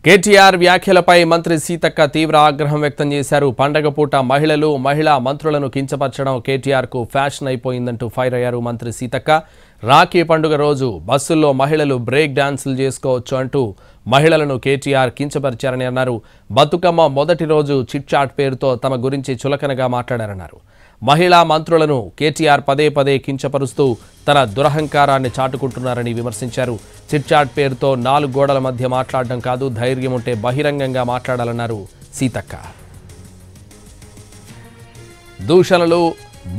కేటీఆర్ వ్యాఖ్యలపై మంత్రి సీతక్క తీవ్ర ఆగ్రహం వ్యక్తం చేశారు. పండగ పూట మహిళా మంత్రులను కించపరచడం కేటీఆర్ కు ఫ్యాషన్ అయిపోయిందంటూ ఫైర్ అయ్యారు మంత్రి సీతక్క. రాఖీ పండుగ రోజు బస్సుల్లో మహిళలు బ్రేక్ డాన్సులు చేసుకోవచ్చు అంటూ మహిళలను కేటీఆర్ కించపరిచారని అన్నారు. బతుకమ్మ మొదటి రోజు చిట్ చాట్ పేరుతో తమ గురించి చులకనగా మాట్లాడారన్నారు. మహిళా మంత్రులను కేటీఆర్ పదే కించపరుస్తూ తన దురహంకారాన్ని చాటుకుంటున్నారని విమర్శించారు. చిట్ చాట్ పేరుతో 4 గోడల మధ్య మాట్లాడడం కాదు, ధైర్యం ఉంటే బహిరంగంగా మాట్లాడాలన్నారు సీతక్క. దూషణలు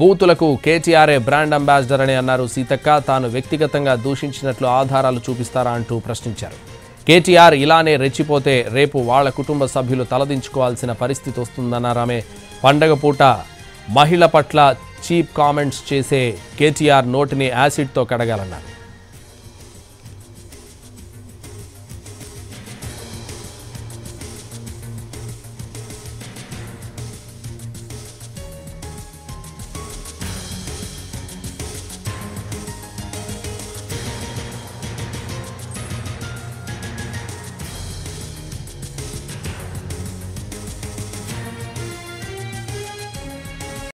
బూతులకు కేటీఆర్ఏ బ్రాండ్ అంబాసిడర్ అని అన్నారు సీతక్క. తాను వ్యక్తిగతంగా దూషించినట్లు ఆధారాలు చూపిస్తారా అంటూ ప్రశ్నించారు. కేటీఆర్ ఇలానే రెచ్చిపోతే రేపు వాళ్ల కుటుంబ సభ్యులు తలదించుకోవాల్సిన పరిస్థితి వస్తుందన్నారు ఆమె. పండగ పూట మహిళ పట్ల చీప్ కామెంట్స్ చేసే కేటీఆర్ నోటిని యాసిడ్తో కడగాలన్నారు.